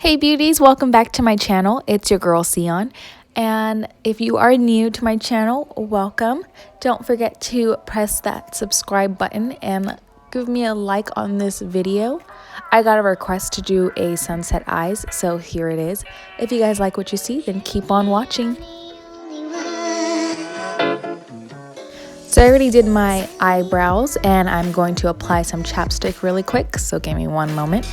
Hey beauties, welcome back to my channel. It's your girl Tsioyn, and if you are new to my channel, welcome. Don't forget to press that subscribe button and give me a like on this video. I got a request to do a sunset eyes, so here it is. If you guys like what you see, then keep on watching. So I already did my eyebrows and I'm going to apply some chapstick really quick, so give me one moment.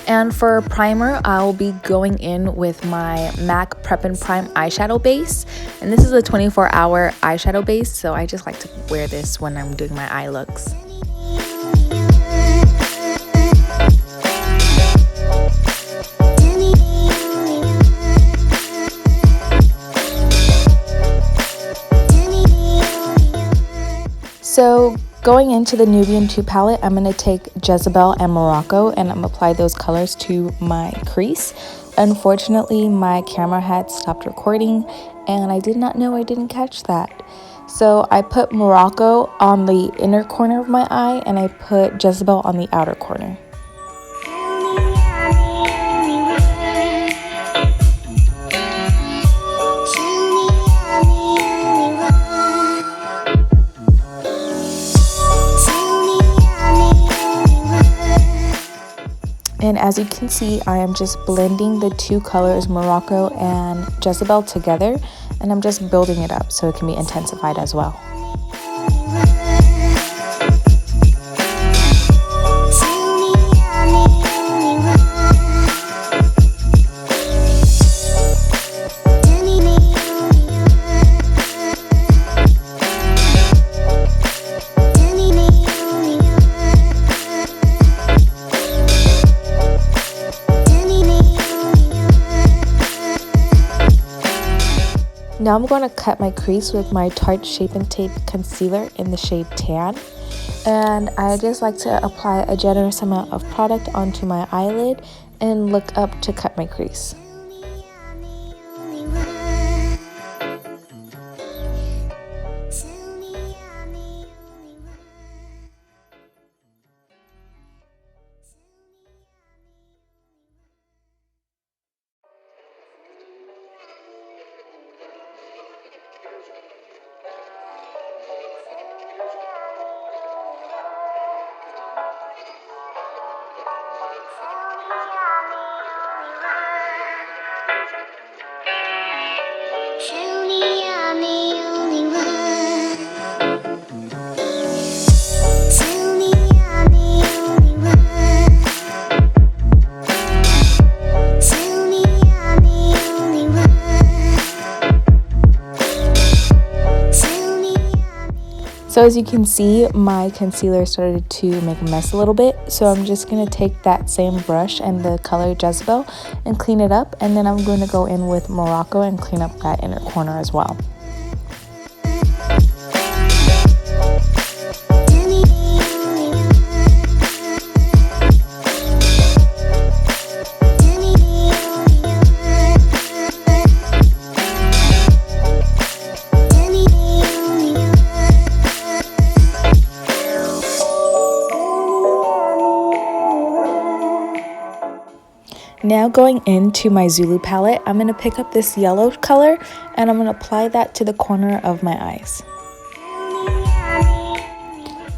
And for primer, I'll be going in with my MAC Prep and Prime eyeshadow base. And this is a 24-hour eyeshadow base, so I just like to wear this when I'm doing my eye looks. So going into the Nubian 2 palette, I'm going to take Jezebel and Morocco and I'm going to apply those colors to my crease. Unfortunately, my camera had stopped recording and I did not know I didn't catch that. So I put Morocco on the inner corner of my eye and I put Jezebel on the outer corner. And as you can see, I am just blending the two colors, Morocco and Jezebel, together, and I'm just building it up so it can be intensified as well. Now I'm going to cut my crease with my Tarte Shape and Tape concealer in the shade Tan. And I just like to apply a generous amount of product onto my eyelid and look up to cut my crease. So as you can see, my concealer started to make a mess a little bit. So I'm just going to take that same brush and the color Jezebel and clean it up. And then I'm going to go in with Morocco and clean up that inner corner as well. Now going into my Zulu palette, I'm going to pick up this yellow color and I'm going to apply that to the corner of my eyes.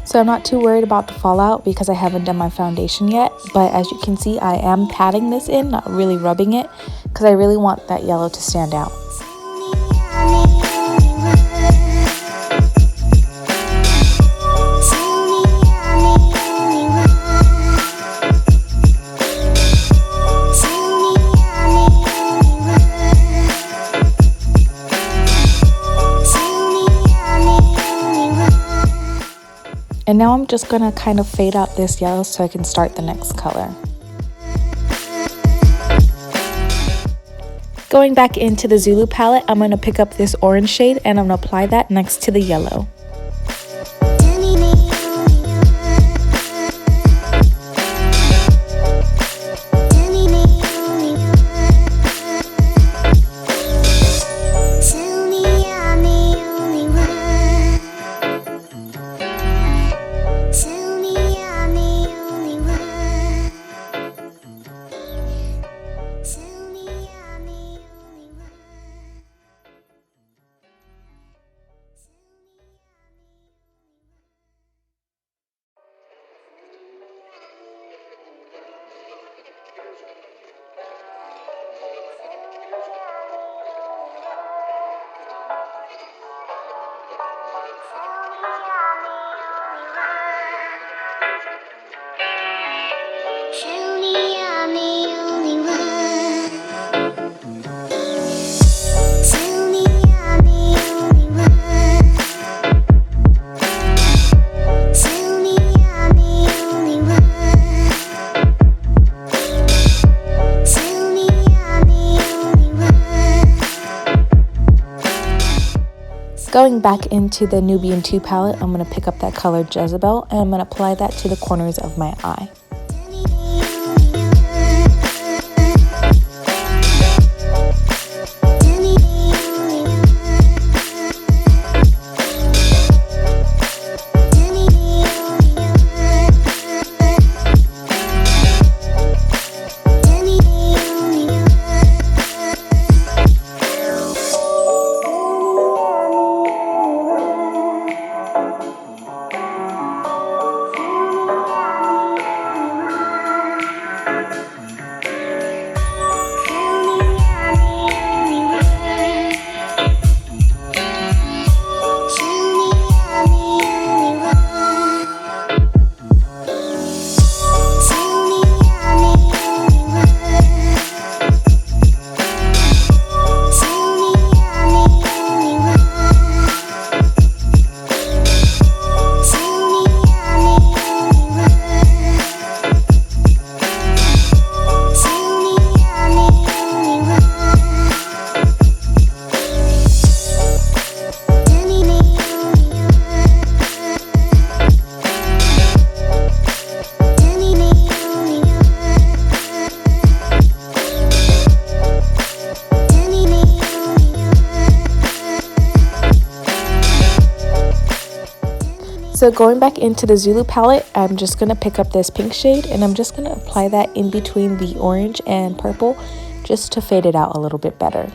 So I'm not too worried about the fallout because I haven't done my foundation yet, but as you can see, I am patting this in, not really rubbing it, because I really want that yellow to stand out. And now I'm just going to kind of fade out this yellow so I can start the next color. Going back into the Zulu palette, I'm going to pick up this orange shade and I'm going to apply that next to the yellow. Going back into the Nubian 2 palette, I'm going to pick up that color Jezebel and I'm going to apply that to the corners of my eye. So going back into the Zulu palette, I'm just going to pick up this pink shade and I'm just going to apply that in between the orange and purple just to fade it out a little bit better.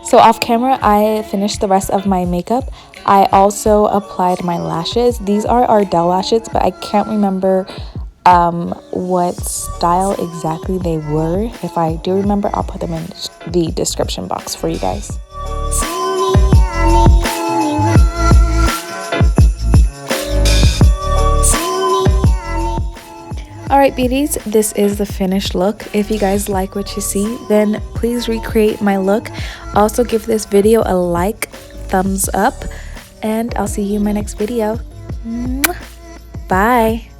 So off camera, I finished the rest of my makeup. I also applied my lashes. These are Ardell lashes, but I can't remember what style exactly they were. If I do remember, I'll put them in the description box for you guys. Alright beauties, this is the finished look. If you guys like what you see, then please recreate my look. Also give this video a like, thumbs up, and I'll see you in my next video. Bye!